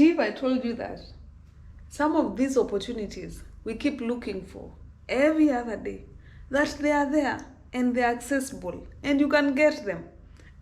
Steve, I told you that some of these opportunities we keep looking for every other day, that they are there and they are accessible and you can get them.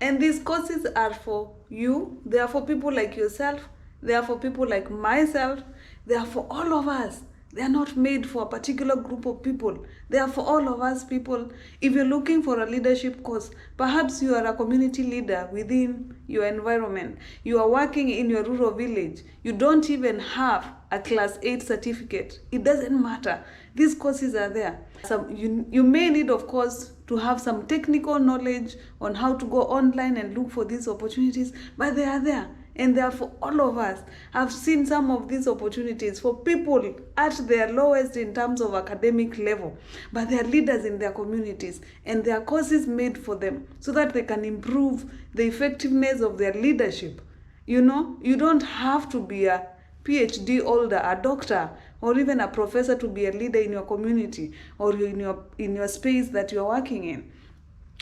And these courses are for you, they are for people like yourself, they are for people like myself, they are for all of us. They are not made for a particular group of people. They are for all of us people. If you're looking for a leadership course, perhaps you are a community leader within your environment. You are working in your rural village. You don't even have a class 8 certificate. It doesn't matter. These courses are there. You may need, of course, to have some technical knowledge on how to go online and look for these opportunities, but they are there. And they are for all of us. I've seen some of these opportunities for people at their lowest in terms of academic level, but they are leaders in their communities, and there are courses made for them so that they can improve the effectiveness of their leadership. You know, you don't have to be a PhD holder, a doctor, or even a professor to be a leader in your community or in your space that you're working in.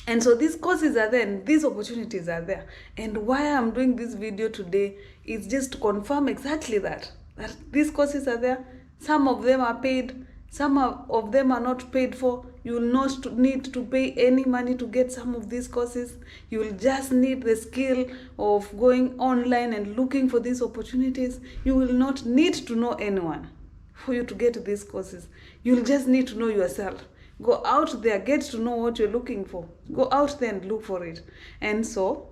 And so these courses are there and these opportunities are there. And why I'm doing this video today is just to confirm exactly that these courses are there. Some of them are paid, some of them are not paid for. You will not need to pay any money to get some of these courses. You will just need the skill of going online and looking for these opportunities. You will not need to know anyone for you to get these courses. You'll just need to know yourself. Go out there, get to know what you're looking for. Go out there and look for it. And so,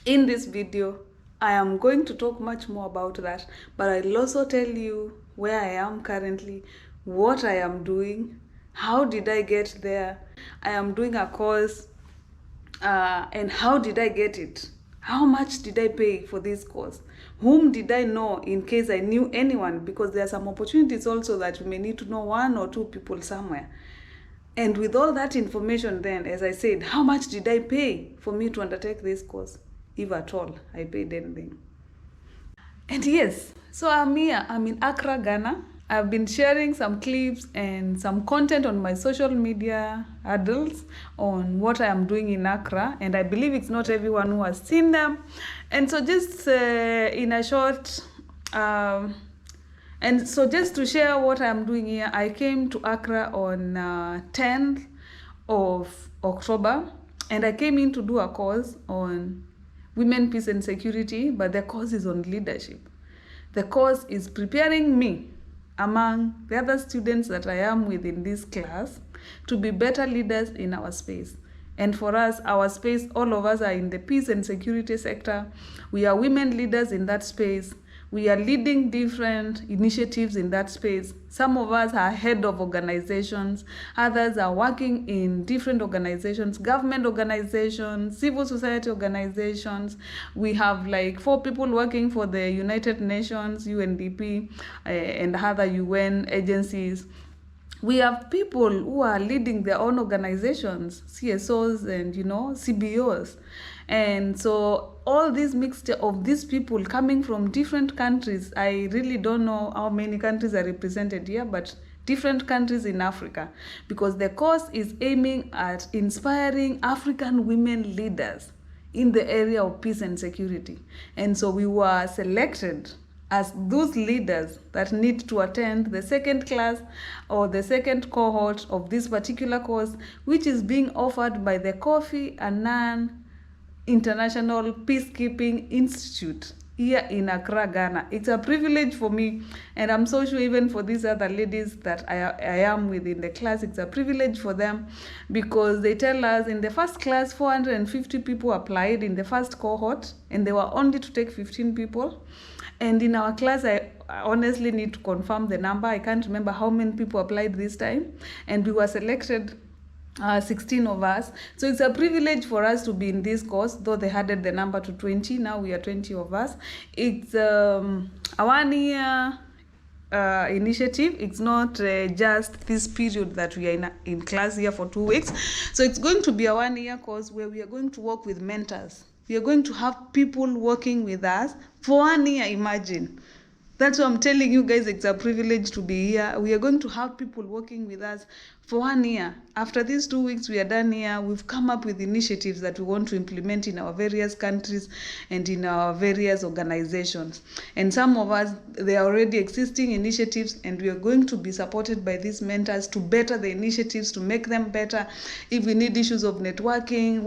in this video, I am going to talk much more about that, but I'll also tell you where I am currently, what I am doing, how did I get there. I am doing a course, and how did I get it? How much did I pay for this course? Whom did I know in case I knew anyone? Because there are some opportunities also that you may need to know one or two people somewhere. And with all that information then, as I said, how much did I pay for me to undertake this course? If at all, I paid anything. And yes, so I'm here, I'm in Accra, Ghana. I've been sharing some clips and some content on my social media handles on what I am doing in Accra. And I believe it's not everyone who has seen them. And so just in a short... And so just to share what I'm doing here, I came to Accra on 10th of October, and I came in to do a course on women, peace and security, but the course is on leadership. The course is preparing me among the other students that I am with in this class to be better leaders in our space. And for us, our space, all of us are in the peace and security sector. We are women leaders in that space. We are leading different initiatives in that space. Some of us are head of organizations. Others are working in different organizations, government organizations, civil society organizations. We have like 4 people working for the United Nations, UNDP, and other UN agencies. We have people who are leading their own organizations, CSOs and, CBOs. And so all this mixture of these people coming from different countries, I really don't know how many countries are represented here, but different countries in Africa, because the course is aiming at inspiring African women leaders in the area of peace and security. And so we were selected as those leaders that need to attend the second class or the second cohort of this particular course, which is being offered by the Kofi Annan International Peacekeeping Institute here in Accra, Ghana. It's a privilege for me, and I'm so sure even for these other ladies that I am within the class, it's a privilege for them, because they tell us in the first class 450 people applied in the first cohort, and they were only to take 15 people. And in our class, I honestly need to confirm the number. I can't remember how many people applied this time, and we were selected 16 of us. So it's a privilege for us to be in this course, though they added the number to 20. Now we are 20 of us. It's a 1-year initiative. It's not just this period that we are in class here for 2 weeks. So it's going to be a 1-year course where we are going to work with mentors. We are going to have people working with us for 1 year, imagine. That's why I'm telling you guys, it's a privilege to be here. We are going to have people working with us for 1 year. After these 2 weeks we are done here, we've come up with initiatives that we want to implement in our various countries and in our various organizations. And some of us, they are already existing initiatives, and we are going to be supported by these mentors to better the initiatives, to make them better. If we need issues of networking,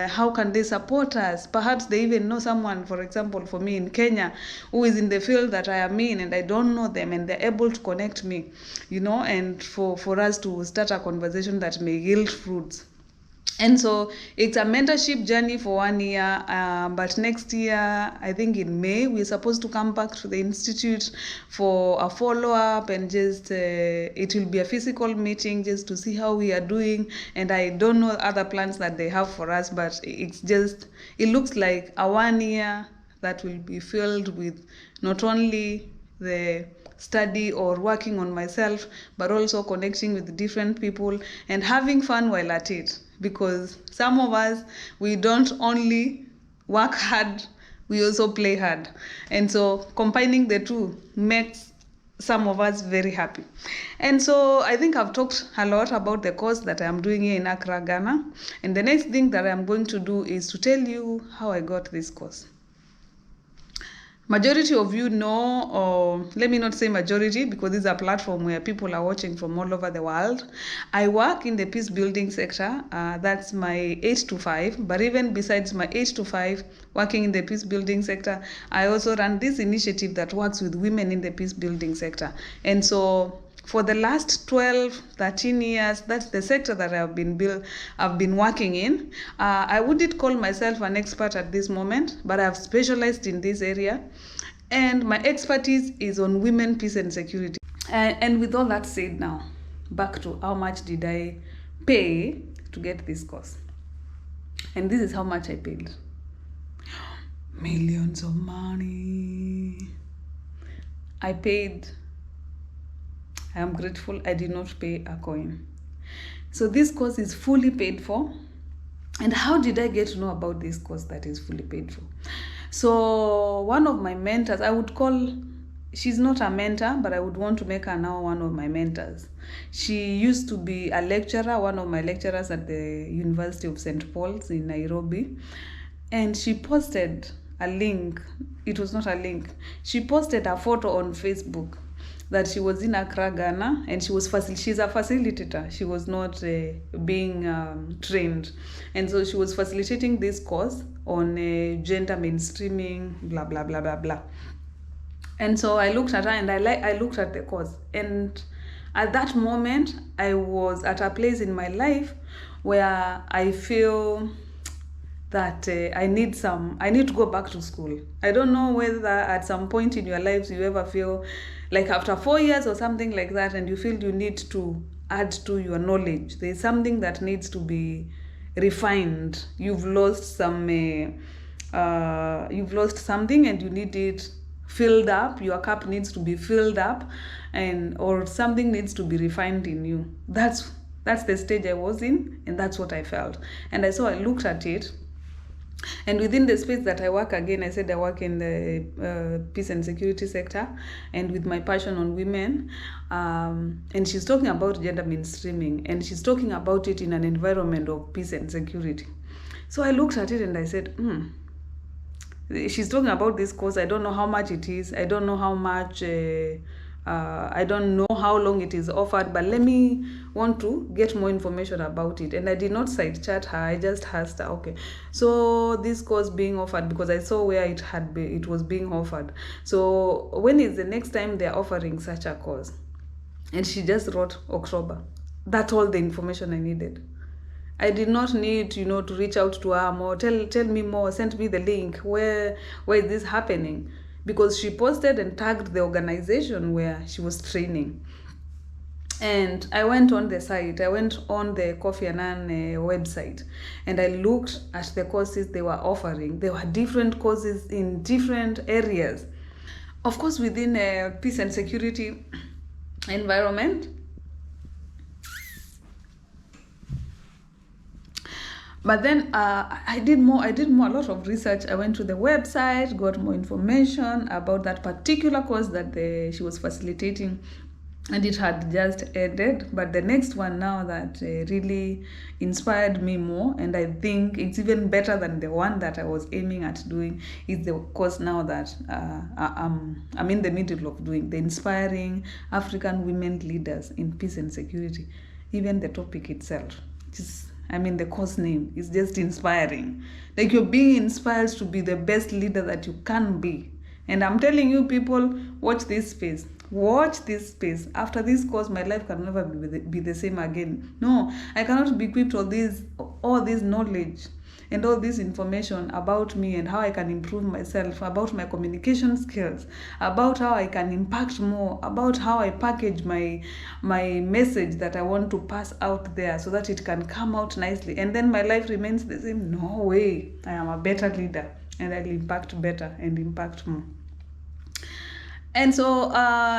how can they support us? Perhaps they even know someone, for example, for me in Kenya, who is in the field that I am in, and I don't know them, and they're able to connect me, and for us to start a conversation that may yield fruits. And so it's a mentorship journey for 1 year, but next year, I think in May, we're supposed to come back to the institute for a follow-up, and just it will be a physical meeting just to see how we are doing. And I don't know other plans that they have for us, but it looks like a 1 year that will be filled with not only the study or working on myself, but also connecting with different people and having fun while at it. Because some of us, we don't only work hard, we also play hard. And so combining the two makes some of us very happy. And so I think I've talked a lot about the course that I'm doing here in Accra, Ghana. And the next thing that I'm going to do is to tell you how I got this course. Majority of you know, or let me not say majority, because this is a platform where people are watching from all over the world. I work in the peace building sector. That's my 8 to 5. But even besides my 8 to 5, working in the peace building sector, I also run this initiative that works with women in the peace building sector. And so for the last 12, 13 years, that's the sector that I've been working in. I wouldn't call myself an expert at this moment, but I've specialized in this area. And my expertise is on women, peace and security. And with all that said now, back to how much did I pay to get this course? And this is how much I paid. Millions of money. I am grateful I did not pay a coin. So this course is fully paid for. And how did I get to know about this course that is fully paid for? So one of my mentors, she's not a mentor, but I would want to make her now one of my mentors. She used to be a lecturer, one of my lecturers at the University of St. Paul's in Nairobi. And she posted a link. It was not a link. She posted a photo on Facebook that she was in Accra, Ghana, and she's a facilitator. She was not being trained. And so she was facilitating this course on gender mainstreaming, blah, blah, blah, blah, blah. And so I looked at her and I looked at the course. And at that moment, I was at a place in my life where I feel that I need to go back to school. I don't know whether at some point in your lives you ever feel like after 4 years or something like that, and you feel you need to add to your knowledge. There's something that needs to be refined. You've lost something and you need it filled up. Your cup needs to be filled up, or something needs to be refined in you. That's the stage I was in, and that's what I felt. And I looked at it. And within the space that I work, again, I said I work in the peace and security sector, and with my passion on women. And she's talking about gender mainstreaming, and she's talking about it in an environment of peace and security. So I looked at it and I said, she's talking about this course. I don't know how much it is. I don't know how much. I don't know how long it is offered, but let me want to get more information about it. And I did not side chat her. I just asked her, okay, so this course being offered, because I saw where it was being offered. So when is the next time they're offering such a course? And she just wrote October. That's all the information I needed. I did not need, to reach out to her more, tell me more, send me the link. Where is this happening? Because she posted and tagged the organization where she was training. And I went on the site. I went on the Kofi Annan website, and I looked at the courses they were offering. There were different courses in different areas. Of course, within a peace and security environment, But then I did more. A lot of research. I went to the website, got more information about that particular course that she was facilitating, and it had just ended. But the next one now that really inspired me more, and I think it's even better than the one that I was aiming at doing, is the course now that I'm in the middle of doing, the Inspiring African Women Leaders in Peace and Security. Even the topic itself, the course name is just inspiring. Like, you're being inspired to be the best leader that you can be. And I'm telling you, people, watch this space. Watch this space. After this course, my life can never be the same again. No, I cannot be equipped with all this knowledge and all this information about me and how I can improve myself, about my communication skills, about how I can impact more, about how I package my message that I want to pass out there so that it can come out nicely. And then my life remains the same. No way. I am a better leader, and I'll impact better and impact more. And so,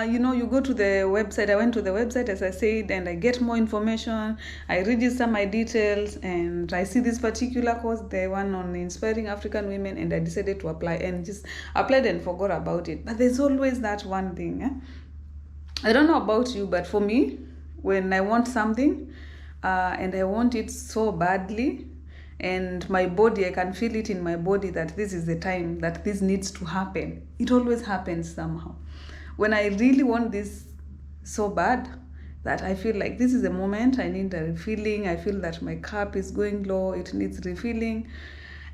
you go to the website. I went to the website, as I said, and I get more information. I register my details, and I see this particular course, the one on Inspiring African Women, and I decided to apply, and just applied and forgot about it. But there's always that one thing. I don't know about you, but for me, when I want something, and I want it so badly, and my body, I can feel it in my body that this is the time that this needs to happen. It always happens somehow. When I really want this so bad, that I feel like this is the moment I need a refilling. I feel that my cup is going low, it needs refilling.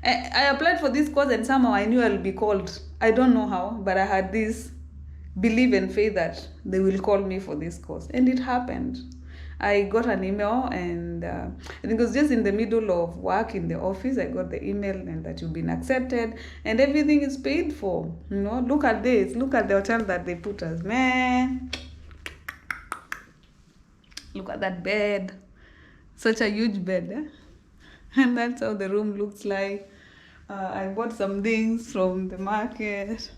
I applied for this course, and somehow I knew I'll be called. I don't know how, but I had this belief and faith that they will call me for this course, and it happened. I got an email, and I think it was just in the middle of work in the office. I got the email and that you've been accepted and everything is paid for. Look at this. Look at the hotel that they put us. Man, look at that bed. Such a huge bed. And that's how the room looks like. I bought some things from the market.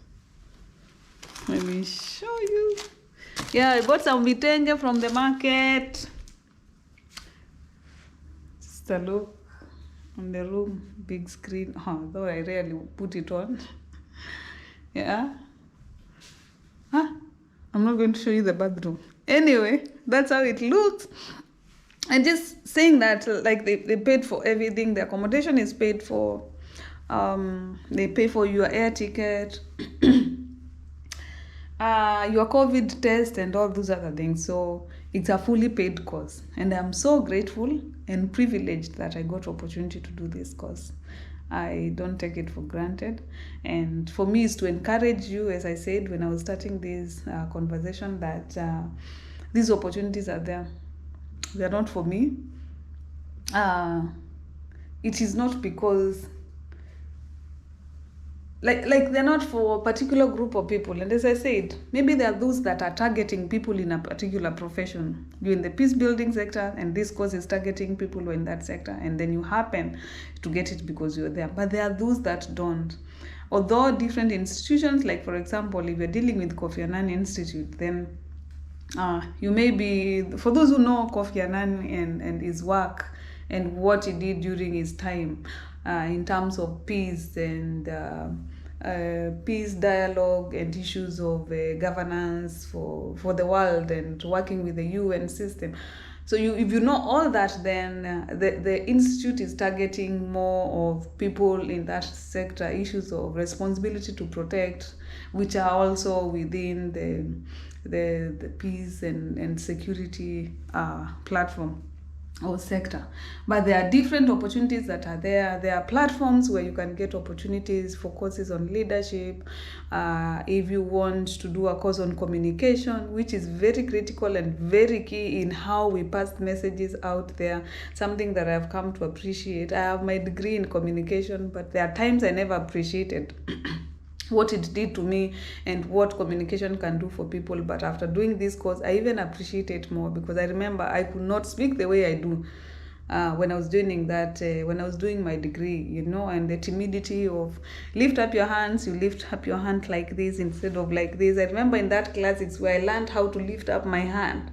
Let me show you. Yeah, I bought some vitenge from the market. Just a look on the room, big screen. Though I rarely put it on. Yeah. I'm not going to show you the bathroom. Anyway, that's how it looks. And just saying that, like, they paid for everything. The accommodation is paid for. They pay for your air ticket. Your COVID test and all those other things. So it's a fully paid course, and I'm so grateful and privileged that I got opportunity to do this course. I don't take it for granted, and for me is to encourage you, as I said when I was starting this conversation, that these opportunities are there. They're not for me. It is not because like they're not for a particular group of people. And as I said, maybe there are those that are targeting people in a particular profession. You're in the peace building sector, and this course is targeting people who are in that sector, and then you happen to get it because you're there. But there are those that don't. Although different institutions, like for example, if you're dealing with Kofi Annan Institute, then you may be, for those who know Kofi Annan and his work and what he did during his time in terms of peace and peace dialogue and issues of governance for the world and working with the UN system. So if you know all that, then the institute is targeting more of people in that sector, issues of responsibility to protect, which are also within the peace and security platform or sector. But there are different opportunities that are there. There are platforms where you can get opportunities for courses on leadership. If you want to do a course on communication, which is very critical and very key in how we pass messages out there, something that I've come to appreciate. I have my degree in communication, but there are times I never appreciated what it did to me and what communication can do for people. But after doing this course, I even appreciate it more, because I remember I could not speak the way I do when I was doing that, when I was doing my degree, and the timidity of lift up your hands, you lift up your hand like this instead of like this. I remember in that class, it's where I learned how to lift up my hand.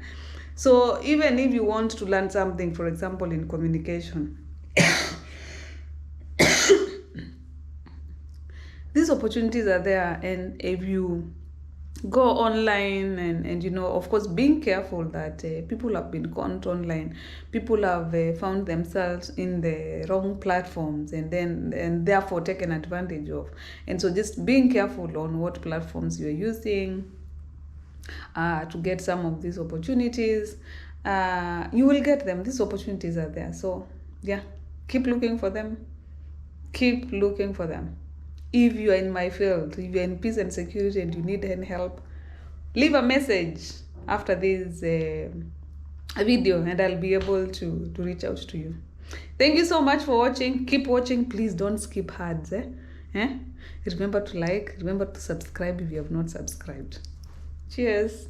So even if you want to learn something, for example, in communication, opportunities are there, and if you go online and of course being careful that people have been conned online, people have found themselves in the wrong platforms and therefore taken advantage of. And so just being careful on what platforms you're using to get some of these opportunities. You will get them. These opportunities are there. So yeah, keep looking for them. Keep looking for them. If you are in my field, if you're in peace and security and you need any help, leave a message after this video and I'll be able to reach out to you. Thank you so much for watching. Keep watching. Please don't skip ads. Remember to like, remember to subscribe if you have not subscribed. Cheers.